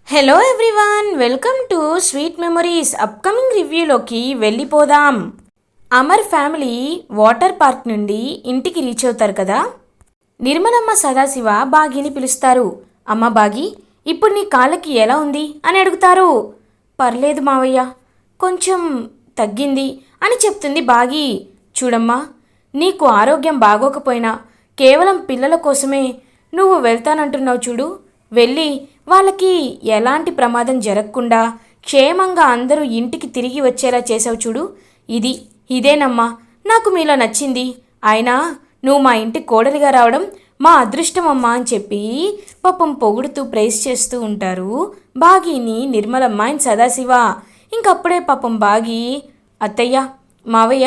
Hello everyone, welcome to Sweet Memories. Upcoming రివ్యూలోకి వెళ్ళిపోదాం. Amar family water park నుండి ఇంటికి రీచ్ అవుతారు కదా. నిర్మలమ్మ సదాశివ బాగిని పిలుస్తారు. అమ్మ బాగి, ఇప్పుడు నీ కాళ్ళకి ఎలా ఉంది అని అడుగుతారు. పర్లేదు మావయ్య, కొంచెం తగ్గింది అని చెప్తుంది బాగి. చూడమ్మా, నీకు ఆరోగ్యం బాగోకపోయినా కేవలం పిల్లల కోసమే నువ్వు వెళ్తానంటున్నావు చూడు. వెళ్ళి వాళ్ళకి ఎలాంటి ప్రమాదం జరగకుండా క్షేమంగా అందరూ ఇంటికి తిరిగి వచ్చేలా చేసావు చూడు. ఇదేనమ్మా నాకు మీలో నచ్చింది. అయినా నువ్వు మా ఇంటి కోడలిగా రావడం మా అదృష్టమమ్మా అని చెప్పి పాపం పొగుడుతూ ప్రైజ్ చేస్తూ ఉంటారు బాగిని, నిర్మలమ్మ అండ్ సదాశివ. ఇంకప్పుడే పాపం బాగి, అత్తయ్య, మావయ్య,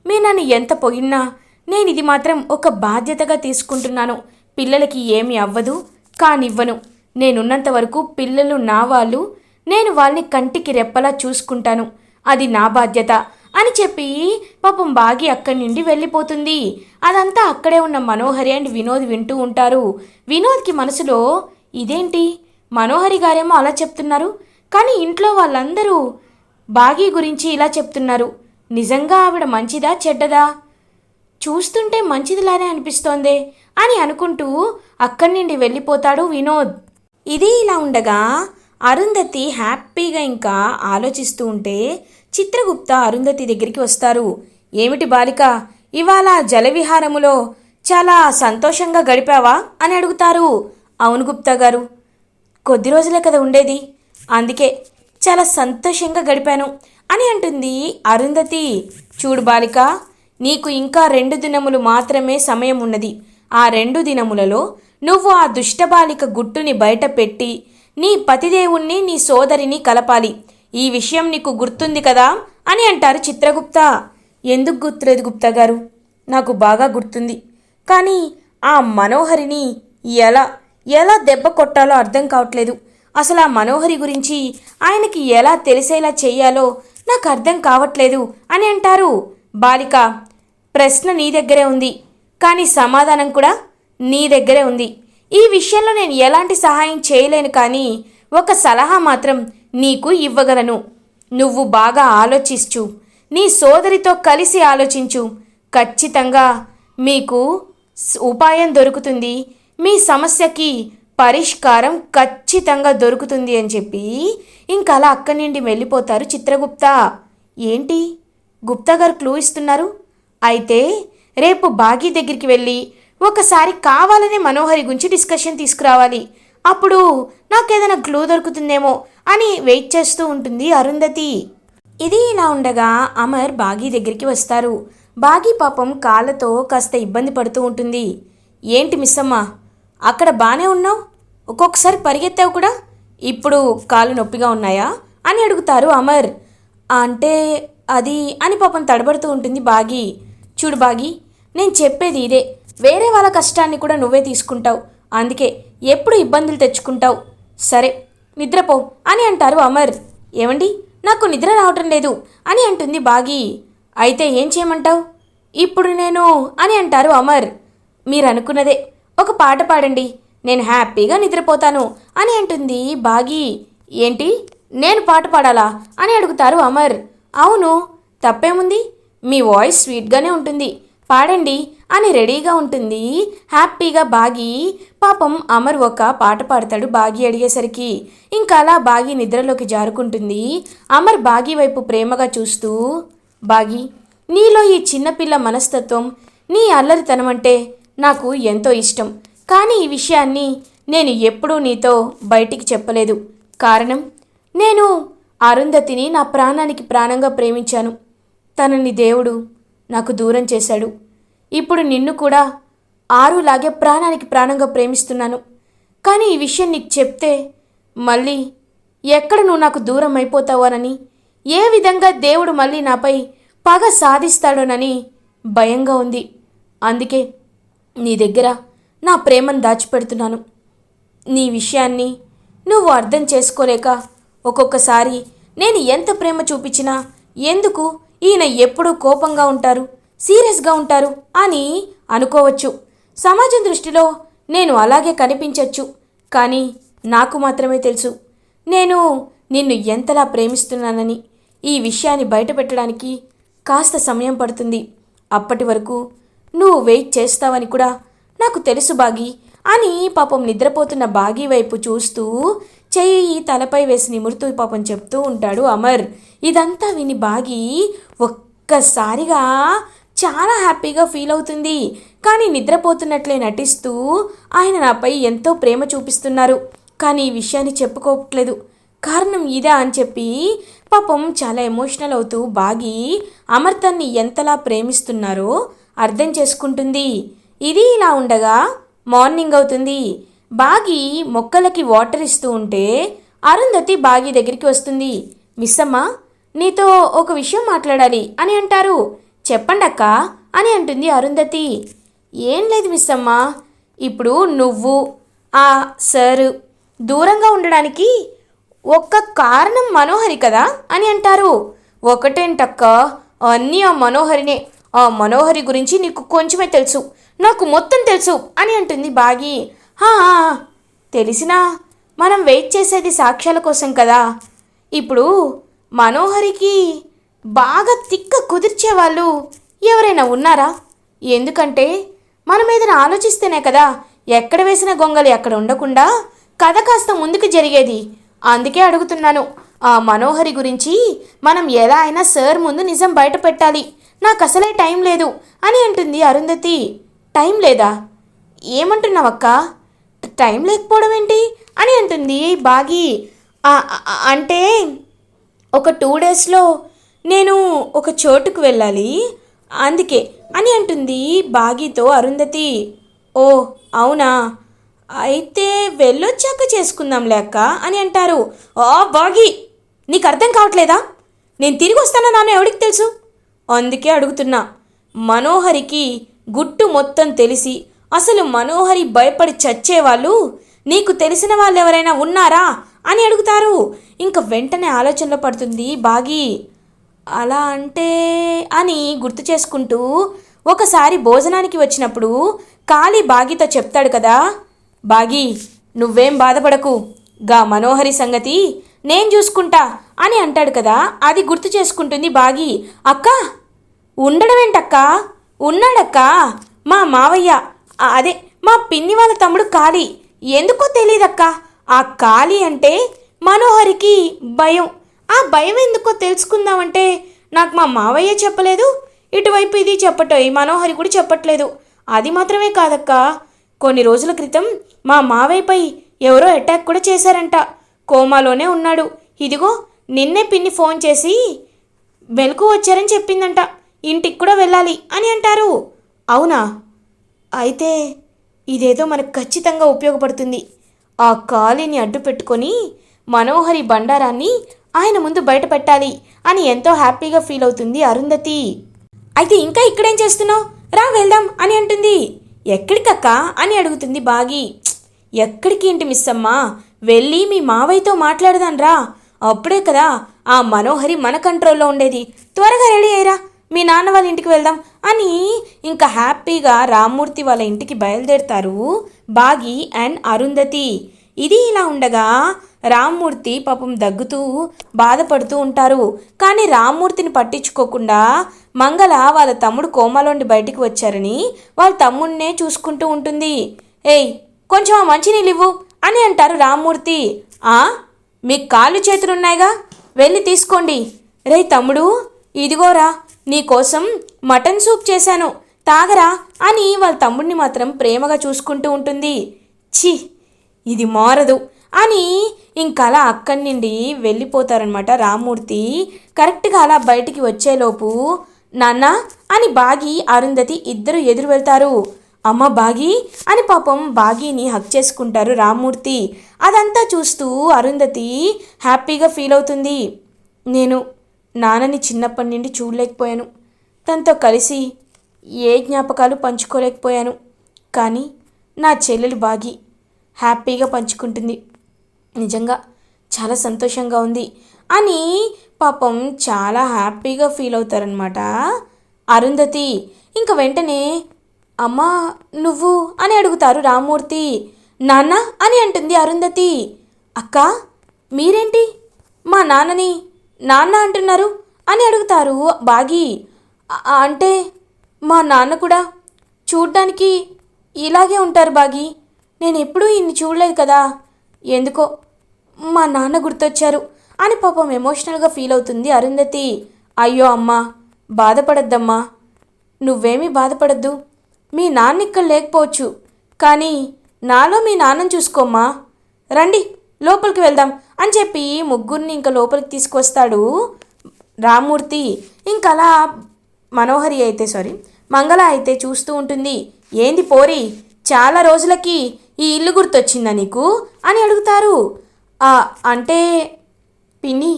మీరు నన్ను ఎంత పొగిడినా నేను ఇది మాత్రం ఒక బాధ్యతగా తీసుకుంటున్నాను. పిల్లలకి ఏమీ అవ్వదు కానివ్వను. నేనున్నంత వరకు పిల్లలు నా వాళ్ళు, నేను వాళ్ళని కంటికి రెప్పలా చూసుకుంటాను. అది నా బాధ్యత అని చెప్పి పాపం బాగి అక్కడి నుండి వెళ్ళిపోతుంది. అదంతా అక్కడే ఉన్న మనోహరి అండ్ వినోద్ వింటూ ఉంటారు. వినోద్కి మనసులో, ఇదేంటి మనోహరి గారేమో అలా చెప్తున్నారు, కానీ ఇంట్లో వాళ్ళందరూ బాగి గురించి ఇలా చెప్తున్నారు. నిజంగా ఆవిడ మంచిదా చెడ్డదా? చూస్తుంటే మంచిదిలానే అనిపిస్తోందే అని అనుకుంటూ అక్కడి నుండి వెళ్ళిపోతాడు వినోద్. ఇది ఇలా ఉండగా అరుంధతి హ్యాపీగా ఇంకా ఆలోచిస్తూ ఉంటే చిత్రగుప్త అరుంధతి దగ్గరికి వస్తారు. ఏమిటి బాలిక, ఇవాళ జలవిహారములో చాలా సంతోషంగా గడిపావా అని అడుగుతారు. అవును గుప్తా గారు, కొద్ది రోజులే కదా ఉండేది, అందుకే చాలా సంతోషంగా గడిపాను అని అంటుంది అరుంధతి. చూడు బాలిక, నీకు ఇంకా 2 దినములు మాత్రమే సమయం ఉన్నది. ఆ 2 దినములలో నువ్వు ఆ దుష్టబాలిక గుట్టుని బయట పెట్టి నీ పతిదేవుణ్ణి, నీ సోదరిని కలపాలి. ఈ విషయం నీకు గుర్తుంది కదా అని అంటారు చిత్రగుప్త. ఎందుకు గుర్తులేదు గుప్తా గారు? నాకు బాగా గుర్తుంది, కానీ ఆ మనోహరిని ఎలా ఎలా దెబ్బ కొట్టాలో అర్థం కావట్లేదు. అసలు ఆ మనోహరి గురించి ఆయనకి ఎలా తెలిసేలా చెయ్యాలో నాకు అర్థం కావట్లేదు అని అంటారు. బాలిక, ప్రశ్న నీ దగ్గరే ఉంది, కానీ సమాధానం కూడా నీ దగ్గరే ఉంది. ఈ విషయంలో నేను ఎలాంటి సహాయం చేయలేను, కానీ ఒక సలహా మాత్రం నీకు ఇవ్వగలను. నువ్వు బాగా ఆలోచించు, నీ సోదరితో కలిసి ఆలోచించు. ఖచ్చితంగా మీకు ఉపాయం దొరుకుతుంది, మీ సమస్యకి పరిష్కారం ఖచ్చితంగా దొరుకుతుంది అని చెప్పి ఇంకా అలా అక్కడి నుండి వెళ్ళిపోతారు చిత్రగుప్త. ఏంటి గుప్తా గారు క్లూ ఇస్తున్నారు? అయితే రేపు బాగి దగ్గరికి వెళ్ళి ఒకసారి కావాలనే మనోహరి గురించి డిస్కషన్ తీసుకురావాలి. అప్పుడు నాకేదైనా క్లూ దొరుకుతుందేమో అని వెయిట్ చేస్తూ ఉంటుంది అరుంధతి. ఇది ఇలా ఉండగా అమర్ బాగి దగ్గరికి వస్తారు. బాగి పాపం కాళ్ళతో కాస్త ఇబ్బంది పడుతూ ఉంటుంది. ఏంటి మిస్సమ్మ, అక్కడ బాగానే ఉన్నావు, ఒక్కొక్కసారి పరిగెత్తావు కూడా, ఇప్పుడు కాళ్ళు నొప్పిగా ఉన్నాయా అని అడుగుతారు అమర్. అంటే అది అని పాపం తడబడుతూ ఉంటుంది బాగి. చూడు బాగి, నేను చెప్పేది ఇదే, వేరే వాళ్ళ కష్టాన్ని కూడా నువ్వే తీసుకుంటావు, అందుకే ఎప్పుడు ఇబ్బందులు తెచ్చుకుంటావు. సరే నిద్రపో అని అంటారు అమర్. ఏమండి, నాకు నిద్ర రావటం లేదు అని అంటుంది బాగి. అయితే ఏం చేయమంటావు? ఇప్పుడు నేను అని అంటారు అమర్. మీరు అనుకున్నదే, ఒక పాట పాడండి, నేను హ్యాపీగా నిద్రపోతాను అని అంటుంది బాగి. ఏంటి, నేను పాట పాడాలా అని అడుగుతారు అమర్. అవును, తప్పేముంది, మీ వాయిస్ స్వీట్గానే ఉంటుంది, పాడండి అని రెడీగా ఉంటుంది హ్యాపీగా బాగి. పాపం అమర్ ఒక పాట పాడతాడు బాగి అడిగేసరికి. ఇంకా అలా బాగి నిద్రలోకి జారుకుంటుంది. అమర్ బాగి వైపు ప్రేమగా చూస్తూ, బాగి, నీలో ఈ చిన్నపిల్ల మనస్తత్వం, నీ అల్లరితనం అంటే నాకు ఎంతో ఇష్టం, కానీ ఈ విషయాన్ని నేను ఎప్పుడూ నీతో బయటికి చెప్పలేదు. కారణం, నేను అరుంధతిని నా ప్రాణానికి ప్రాణంగా ప్రేమించాను. తనని దేవుడు నాకు దూరం చేశాడు. ఇప్పుడు నిన్ను కూడా ఆరులాగే ప్రాణానికి ప్రాణంగా ప్రేమిస్తున్నాను. కానీ ఈ విషయం నీకు చెప్తే మళ్ళీ ఎక్కడ నువ్వు నాకు దూరం అయిపోతావోనని, ఏ విధంగా దేవుడు మళ్ళీ నాపై పగ సాధిస్తాడోనని భయంగా ఉంది. అందుకే నీ దగ్గర నా ప్రేమను దాచిపెడుతున్నాను. నీ విషయాన్ని నువ్వు అర్థం చేసుకోలేక ఒక్కొక్కసారి నేను ఎంత ప్రేమ చూపించినా ఎందుకు ఈయన ఎప్పుడూ కోపంగా ఉంటారు, సీరియస్గా ఉంటారు అని అనుకోవచ్చు. సమాజం దృష్టిలో నేను అలాగే కనిపించవచ్చు, కానీ నాకు మాత్రమే తెలుసు నేను నిన్ను ఎంతలా ప్రేమిస్తున్నానని ఈ విషయాన్ని బయటపెట్టడానికి కాస్త సమయం పడుతుంది. అప్పటి వరకు నువ్వు వెయిట్ చేస్తావని కూడా నాకు తెలుసు బాగి అని పాపం నిద్రపోతున్న బాగి వైపు చూస్తూ చెయ్యి తలపై వేసి నిమురుతూ పాపం చెప్తూ ఉంటాడు అమర్. ఇదంతా విని బాగి ఒక్కసారిగా చాలా హ్యాపీగా ఫీల్ అవుతుంది. కానీ నిద్రపోతున్నట్లే నటిస్తూ ఆయన నాపై ఎంతో ప్రేమ చూపిస్తున్నారు, కానీ ఈ విషయాన్ని చెప్పుకోవట్లేదు, కారణం ఇదా అని చెప్పి పాపం చాలా ఎమోషనల్ అవుతూ బాగి అమర్ తన్ని ఎంతలా ప్రేమిస్తున్నారో అర్థం చేసుకుంటుంది. ఇది ఇలా ఉండగా మార్నింగ్ అవుతుంది. బాగి మొక్కలకి వాటర్ ఇస్తూ ఉంటే అరుంధతి బాగి దగ్గరికి వస్తుంది. మిస్ అమ్మ, నీతో ఒక విషయం మాట్లాడాలి అని అంటారు. చెప్పండక్క అని అంటుంది అరుంధతి. ఏం లేదు మిస్ అమ్మ, ఇప్పుడు నువ్వు ఆ సార్ దూరంగా ఉండడానికి ఒక్క కారణం మనోహరి కదా అని అంటారు. ఒకటేంటక్క, అన్నీ ఆ మనోహరినే. ఆ మనోహరి గురించి నీకు కొంచెమే తెలుసు, నాకు మొత్తం తెలుసు అని అంటుంది బాగి. తెలిసినా మనం వెయిట్ చేసేది సాక్ష్యాల కోసం కదా. ఇప్పుడు మనోహరికి బాగా తిక్క కుదిర్చేవాళ్ళు ఎవరైనా ఉన్నారా? ఎందుకంటే మనం ఏదైనా ఆలోచిస్తేనే కదా ఎక్కడ వేసిన గొంగలి అక్కడ ఉండకుండా కథ కాస్త ముందుకు జరిగేది. అందుకే అడుగుతున్నాను, ఆ మనోహరి గురించి మనం ఎలా అయినా సార్ ముందు నిజం బయట పెట్టాలి. నాకు అసలే టైం లేదు అని అంటుంది అరుంధతి. టైం లేదా? ఏమంటున్నావక్క? టైం లేకపోవడం ఏంటి అని అంటుంది బాగి. అంటే ఒక 2 డేస్లో నేను ఒక చోటుకు వెళ్ళాలి, అందుకే అని అంటుంది బాగితో అరుంధతి. ఓ అవునా, అయితే వెళ్ళొచ్చాక చేసుకుందాం లేక అని అంటారు. బాగి, నీకు అర్థం కావట్లేదా? నేను తిరిగి వస్తానో నాన్న ఎవడికి తెలుసు? అందుకే అడుగుతున్నా. మనోహరికి గుట్టు మొత్తం తెలిసి అసలు మనోహరి భయపడి చచ్చేవాళ్ళు నీకు తెలిసిన వాళ్ళు ఎవరైనా ఉన్నారా అని అడుగుతారు. ఇంక వెంటనే ఆలోచనలో పడుతుంది బాగి. అలా అంటే అని గుర్తు చేసుకుంటూ ఒకసారి భోజనానికి వచ్చినప్పుడు కాళీ బాగితో చెప్తాడు కదా, బాగి నువ్వేం బాధపడకు, గా మనోహరి సంగతి నేను చూసుకుంటా అని అంటాడు కదా. అది గుర్తు చేసుకుంటుంది బాగి. అక్క, ఉండడమేంటక్క? ఉన్నాడక్క, మా మావయ్య, అదే మా పిన్ని వాళ్ళ తమ్ముడు కాళీ. ఎందుకో తెలియదక్క, ఆ కాళీ అంటే మనోహరికి భయం. ఆ భయం ఎందుకో తెలుసుకుందామంటే నాకు మా మావయ్య చెప్పలేదు, ఇటువైపు ఇది చెప్పటం ఈ మనోహరి కూడా చెప్పట్లేదు. అది మాత్రమే కాదక్క, కొన్ని రోజుల క్రితం మా మావయ్యపై ఎవరో అటాక్ కూడా చేశారంట. కోమాలోనే ఉన్నాడు. ఇదిగో నిన్నే పిన్ని ఫోన్ చేసి మెలకు వచ్చారని చెప్పిందంట. ఇంటికి కూడా వెళ్ళాలి అని అంటారు. అవునా? అయితే ఇదేదో మనకు ఖచ్చితంగా ఉపయోగపడుతుంది. ఆ కాళీని అడ్డు పెట్టుకొని మనోహరి బండారాన్ని ఆయన ముందు బయట పెట్టాలి అని ఎంతో హ్యాపీగా ఫీల్ అవుతుంది అరుంధతి. అయితే ఇంకా ఇక్కడేం చేస్తున్నావు, రా వెళ్దాం అని అంటుంది. ఎక్కడికక్క అని అడుగుతుంది బాగి. ఎక్కడికి ఏంటి మిస్ అమ్మా, వెళ్ళి మీ మావయ్యతో మాట్లాడదాం రా, అప్పుడే కదా ఆ మనోహరి మన కంట్రోల్లో ఉండేది. త్వరగా రెడీ అయ్యరా, మీ నాన్న వాళ్ళ ఇంటికి వెళ్దాం అని ఇంకా హ్యాపీగా రామ్మూర్తి వాళ్ళ ఇంటికి బయలుదేరుతారు బాగి అండ్ అరుంధతి. ఇది ఇలా ఉండగా రామ్మూర్తి పాపం దగ్గుతూ బాధపడుతూ ఉంటారు. కానీ రామ్మూర్తిని పట్టించుకోకుండా మంగళ వాళ్ళ తమ్ముడు కోమాలోండి బయటికి వచ్చారని వాళ్ళ తమ్ముడినే చూసుకుంటూ ఉంటుంది. ఏయ్, కొంచెం ఆ మంచినీళ్ళు ఇవ్వు అని అంటారు రామ్మూర్తి. మీకు కాళ్ళు చేతులున్నాయిగా, వెళ్ళి తీసుకోండి. రే తమ్ముడు, ఇదిగోరా నీకోసం మటన్ సూప్ చేశాను, తాగరా అని వాళ్ళ తమ్ముడిని మాత్రం ప్రేమగా చూసుకుంటూ ఉంటుంది. ఛీ, ఇది మారదు అని ఇంకలా అక్కడి నుండి వెళ్ళిపోతారనమాట రామ్మూర్తి. కరెక్ట్గా అలా బయటికి వచ్చేలోపు నాన్న అని బాగి అరుంధతి ఇద్దరు ఎదురు వెళ్తారు. అమ్మ బాగి అని పాపం బాగిని హక్ చేసుకుంటారు రామ్మూర్తి. అదంతా చూస్తూ అరుంధతి హ్యాపీగా ఫీల్ అవుతుంది. నేను నాన్నని చిన్నప్పటి నుండి చూడలేకపోయాను, తనతో కలిసి ఏ జ్ఞాపకాలు పంచుకోలేకపోయాను. కానీ నా చెల్లెలు బాగి హ్యాపీగా పంచుకుంటుంది, నిజంగా చాలా సంతోషంగా ఉంది అని పాపం చాలా హ్యాపీగా ఫీల్ అవుతారనమాట అరుంధతి. ఇంక వెంటనే అమ్మా నువ్వు అని అడుగుతారు రామ్మూర్తి. నాన్న అని అంటుంది అరుంధతి. అక్క, మీరేంటి మా నాన్నని నాన్న అంటున్నారు అని అడుగుతారు బాగి. అంటే మా నాన్న కూడా చూడ్డానికి ఇలాగే ఉంటారు బాగి. నేను ఎప్పుడూ ఇన్ని చూడలేదు కదా, ఎందుకో మా నాన్న గుర్తొచ్చారు అని పాపం ఎమోషనల్గా ఫీల్ అవుతుంది అరుంధతి. అయ్యో అమ్మా, బాధపడద్దమ్మా, నువ్వేమీ బాధపడద్దు. మీ నాన్న ఇక్కడ లేకపోవచ్చు, కానీ నాలో మీ నాన్నని చూసుకోమ్మా, రండి లోపలికి వెళ్దాం అని చెప్పి ముగ్గురిని ఇంకా లోపలికి తీసుకొస్తాడు రామ్మూర్తి. ఇంకలా మంగళ అయితే చూస్తూ ఉంటుంది. ఏంది పోరి, చాలా రోజులకి ఈ ఇల్లు గుర్తొచ్చిందా నీకు అని అడుగుతారు. అంటే పిన్ని,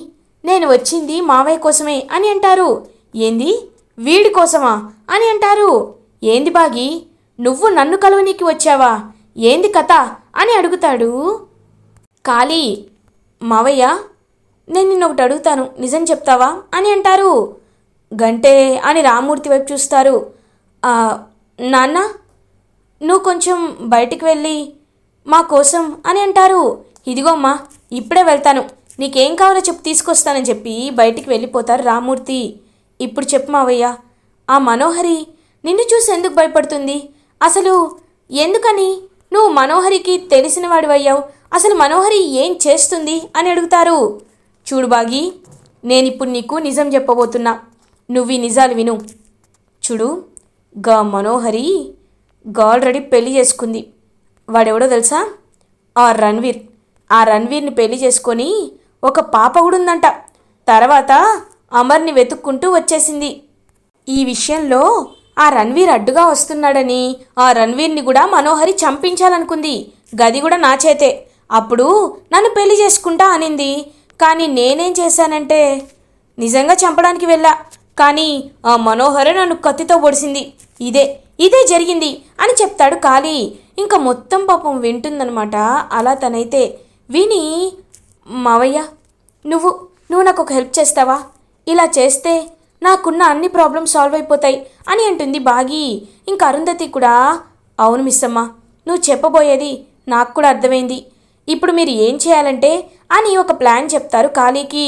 నేను వచ్చింది మావయ్య కోసమే అని అంటారు. ఏంది, వీడి కోసమా అని అంటారు. ఏంది బాగి, నువ్వు నన్ను కలవనీకి వచ్చావా, ఏంది కథ అని అడుగుతాడు కాళీ. మావయ్య, నేను నిన్నొకటి అడుగుతాను, నిజం చెప్తావా అని అంటారు. గంటే అని రామ్మూర్తి వైపు చూస్తారు. నాన్న, నువ్వు కొంచెం బయటికి వెళ్ళి మా కోసం అని అంటారు. ఇదిగోమ్మా, ఇప్పుడే వెళ్తాను, నీకేం కావాలో చెప్పు తీసుకొస్తానని చెప్పి బయటికి వెళ్ళిపోతారు రామ్మూర్తి. ఇప్పుడు చెప్పు మావయ్య, ఆ మనోహరి నిన్ను చూసి ఎందుకు భయపడుతుంది, అసలు ఎందుకని నువ్వు మనోహరికి తెలిసిన వాడివయ్యావు, అసలు మనోహరి ఏం చేస్తుంది అని అడుగుతారు. చూడు బాగి, నేనిప్పుడు నీకు నిజం చెప్పబోతున్నా, నువ్వు ఈ నిజాలు విను. చూడు, మనోహరి ఆల్రెడీ పెళ్లి చేసుకుంది. వాడెవడో తెలుసా, ఆ రణ్వీర్ని పెళ్లి చేసుకొని ఒక పాప కూడా ఉందంట. తర్వాత అమర్ని వెతుక్కుంటూ వచ్చేసింది. ఈ విషయంలో ఆ రణ్వీర్ అడ్డుగా వస్తున్నాడని ఆ రణ్వీర్ని కూడా మనోహరి చంపించాలనుకుంది. గది కూడా నా చేతే. అప్పుడు నన్ను పెళ్లి చేసుకుంటా అనింది. కానీ నేనేం చేశానంటే నిజంగా చంపడానికి వెళ్ళా, కానీ ఆ మనోహరే నన్ను కత్తితో పొడిసింది. ఇదే జరిగింది అని చెప్తాడు కాళీ. ఇంకా మొత్తం పాపం వింటుందనమాట. అలా తనైతే విని, మావయ్య, నువ్వు నాకు ఒక హెల్ప్ చేస్తావా, ఇలా చేస్తే నాకున్న అన్ని ప్రాబ్లమ్స్ సాల్వ్ అయిపోతాయి అని అంటుంది బాగి. ఇంకా అరుంధతి కూడా, అవును మిస్సమ్మ, నువ్వు చెప్పబోయేది నాకు కూడా అర్థమైంది. ఇప్పుడు మీరు ఏం చేయాలంటే అని ఒక ప్లాన్ చెప్తారు కాళీకి.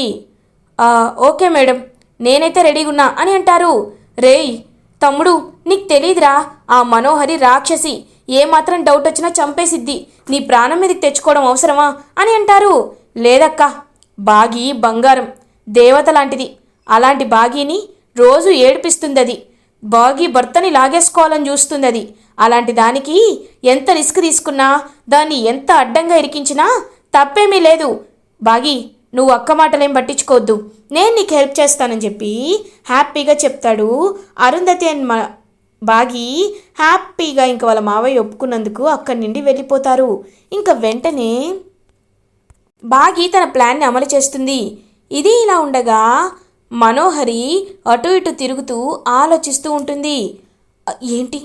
ఓకే మేడం, నేనైతే రెడీగా ఉన్నా అని అంటారు. రేయ్ తమ్ముడు, నీకు తెలీదురా, ఆ మనోహరి రాక్షసి, ఏమాత్రం డౌట్ వచ్చినా చంపేసిద్ది, నీ ప్రాణం మీదకి తెచ్చుకోవడం అవసరమా అని అంటారు. లేదక్కా, బాగి బంగారం, దేవత లాంటిది. అలాంటి బాగీని రోజు ఏడిపిస్తుంది అది. బాగి భర్తని లాగేసుకోవాలని చూస్తుంది అది. అలాంటి దానికి ఎంత రిస్క్ తీసుకున్నా, దాన్ని ఎంత అడ్డంగా ఇరికించినా తప్పేమీ లేదు. బాగి, నువ్వు అక్క మాటలేం పట్టించుకోవద్దు, నేను నీకు హెల్ప్ చేస్తానని చెప్పి హ్యాపీగా చెప్తాడు అరుంధతి. అండ్ బాగి హ్యాపీగా ఇంకా వాళ్ళ మావయ్య ఒప్పుకున్నందుకు అక్కడి నుండి వెళ్ళిపోతారు. ఇంకా వెంటనే బాగి తన ప్లాన్ని అమలు చేస్తుంది. ఇది ఇలా ఉండగా మనోహరి అటు ఇటు తిరుగుతూ ఆలోచిస్తూ ఉంటుంది. ఏంటి,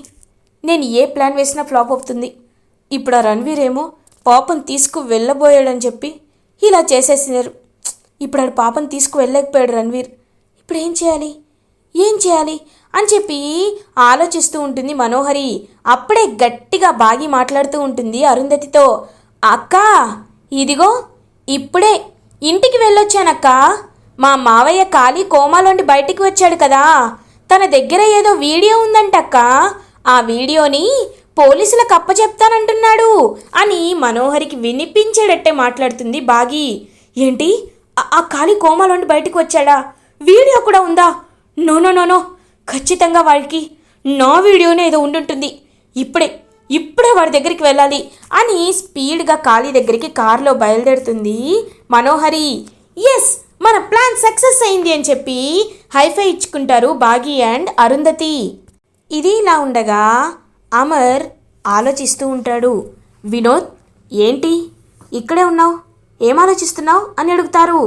నేను ఏ ప్లాన్ వేసినా ఫ్లాప్ అవుతుంది. ఇప్పుడు ఆ రణ్వీర్ ఏమో పాపం తీసుకు వెళ్ళబోయాడని చెప్పి ఇలా చేసేసినారు. ఇప్పుడు ఆడు పాపం తీసుకు వెళ్ళలేకపోయాడు రణ్వీర్. ఇప్పుడు ఏం చేయాలి అని చెప్పి ఆలోచిస్తూ ఉంటుంది మనోహరి. అప్పుడే గట్టిగా బాగి మాట్లాడుతూ ఉంటుంది అరుంధతితో. అక్క, ఇదిగో ఇప్పుడే ఇంటికి వెళ్ళొచ్చానక్క. మా మావయ్య కాళీ కోమాలోండి బయటికి వచ్చాడు కదా, తన దగ్గర ఏదో వీడియో ఉందంటక్క. ఆ వీడియోని పోలీసులకు అప్పచెప్తానంటున్నాడు అని మనోహరికి వినిపించేటట్టే మాట్లాడుతుంది బాగి. ఏంటి, ఆ కాళీ కోమాలోండి బయటికి వచ్చాడా, వీడియో కూడా ఉందా? నో, ఖచ్చితంగా వాడికి నా వీడియోనే ఏదో ఉండుంటుంది. ఇప్పుడే వాడి దగ్గరికి వెళ్ళాలి అని స్పీడ్గా కాళీ దగ్గరికి కారులో బయలుదేరుతుంది మనోహరి. ఎస్, మన ప్లాన్ సక్సెస్ అయింది అని చెప్పి హైఫై ఇచ్చుకుంటారు బాగి అండ్ అరుంధతి. ఇది ఇలా ఉండగా అమర్ ఆలోచిస్తూ ఉంటాడు. వినోద్, ఏంటి ఇక్కడే ఉన్నావు, ఏం ఆలోచిస్తున్నావు అని అడుగుతారు.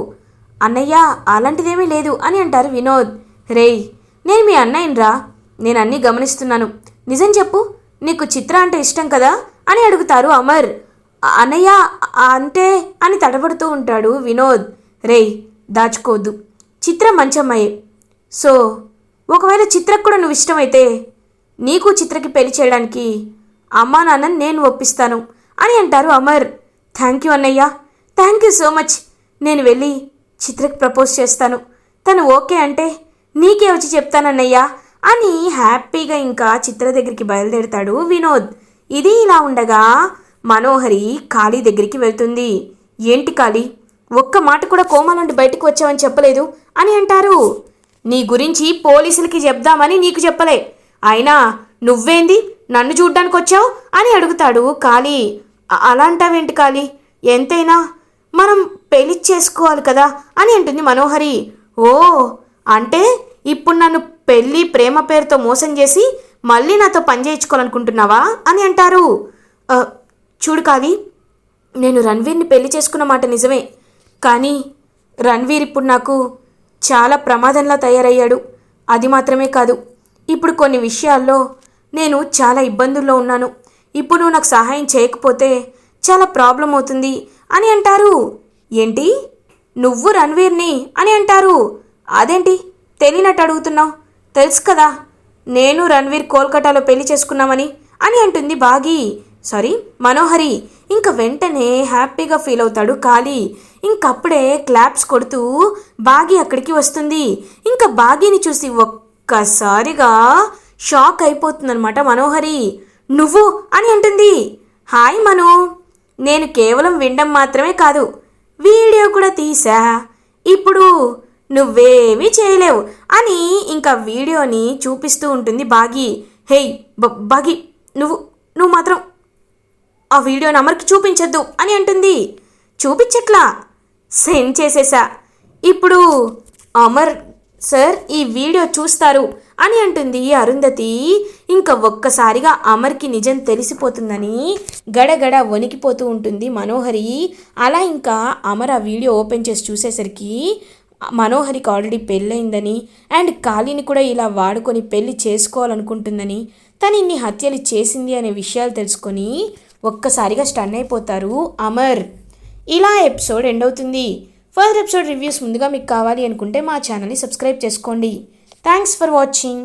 అన్నయ్య, అలాంటిదేమీ లేదు అని అంటారు వినోద్. రేయ్, నేను మీ అన్నయ్యనరా, నేను అన్నీ గమనిస్తున్నాను. నిజం చెప్పు, నీకు చిత్ర అంటే ఇష్టం కదా అని అడుగుతారు అమర్. అన్నయ్య అంటే అని తడబడుతూ ఉంటాడు వినోద్. రేయ్, దాచుకోవద్దు, చిత్ర మంచమ్మాయే. సో ఒకవేళ చిత్రకు కూడా నువ్వు ఇష్టమైతే నీకు చిత్రకి పెళ్లి చేయడానికి అమ్మా నాన్నని నేను ఒప్పిస్తాను అని అంటారు అమర్. థ్యాంక్ యూ అన్నయ్య, థ్యాంక్ యూ సో మచ్. నేను వెళ్ళి చిత్రకి ప్రపోజ్ చేస్తాను, తను ఓకే అంటే నీకే వచ్చి చెప్తానన్నయ్యా అని హ్యాపీగా ఇంకా చిత్ర దగ్గరికి బయలుదేరుతాడు వినోద్. ఇది ఇలా ఉండగా మనోహరి కాళీ దగ్గరికి వెళ్తుంది. ఏంటి కాళీ, ఒక్క మాట కూడా కోమా నుండి బయటకు వచ్చావని చెప్పలేదు అని అంటారు. నీ గురించి పోలీసులకి చెప్దామని నీకు చెప్పలే, అయినా నువ్వేంది నన్ను చూడ్డానికి వచ్చావు అని అడుగుతాడు కాళీ. అలా అంటావేంటి కాళీ, ఎంతైనా మనం పెళ్లి చేసుకోవాలి కదా అని అంటుంది మనోహరి. ఓ అంటే ఇప్పుడు నన్ను పెళ్ళి ప్రేమ పేరుతో మోసం చేసి మళ్ళీ నాతో పని చేయించుకోవాలనుకుంటున్నావా అని అంటారు. చూడు కాళీ, నేను రణ్వీర్ని పెళ్లి చేసుకున్న మాట నిజమే, కానీ రణ్వీర్ ఇప్పుడు నాకు చాలా ప్రమాదంలా తయారయ్యాడు. అది మాత్రమే కాదు, ఇప్పుడు కొన్ని విషయాల్లో నేను చాలా ఇబ్బందుల్లో ఉన్నాను. ఇప్పుడు నువ్వు నాకు సహాయం చేయకపోతే చాలా ప్రాబ్లం అవుతుంది అని అంటారు. ఏంటి, నువ్వు రణ్వీర్ని అని అంటారు. అదేంటి తెలియనట్టు అడుగుతున్నావు, తెలుసు కదా నేను రణ్వీర్ కోల్కతాలో పెళ్లి చేసుకున్నామని అని అంటుంది మనోహరి. ఇంక వెంటనే హ్యాపీగా ఫీల్ అవుతాడు కాళీ. ఇంకప్పుడే క్లాప్స్ కొడుతూ బాగి అక్కడికి వస్తుంది. ఇంకా బాగీని చూసి ఒక్కసారిగా షాక్ అయిపోతుందన్నమాట మనోహరి. నువ్వు అని అంటుంది. హాయ్ మను, నేను కేవలం వినడం మాత్రమే కాదు, వీడియో కూడా తీసా, ఇప్పుడు నువ్వేమీ చేయలేవు అని ఇంకా వీడియోని చూపిస్తూ ఉంటుంది బాగి. హేయ్ బాగి, నువ్వు మాత్రం ఆ వీడియోని అమర్కి చూపించద్దు అని అంటుంది. చూపించట్లా, సెండ్ చేసేసా, ఇప్పుడు అమర్ సార్ ఈ వీడియో చూస్తారు అని అంటుంది అరుంధతి. ఇంకా ఒక్కసారిగా అమర్కి నిజం తెలిసిపోతుందని గడగడ వణికిపోతూ ఉంటుంది మనోహరి. అలా ఇంకా అమర్ ఆ వీడియో ఓపెన్ చేసి చూసేసరికి మనోహరికి ఆల్రెడీ పెళ్ళయిందని అండ్ కాళీని కూడా ఇలా వాడుకొని పెళ్లి చేసుకోవాలనుకుంటుందని, తను ఇన్ని హత్యలు చేసింది అనే విషయాలు తెలుసుకొని ఒక్కసారిగా స్టన్ అయిపోతారు అమర్. ఇలా ఎపిసోడ్ ఎండ్ అవుతుంది. ఫర్దర్ ఎపిసోడ్ రివ్యూస్ ముందుగా మీకు కావాలి అనుకుంటే మా ఛానల్ని సబ్స్క్రైబ్ చేసుకోండి. Thanks for watching.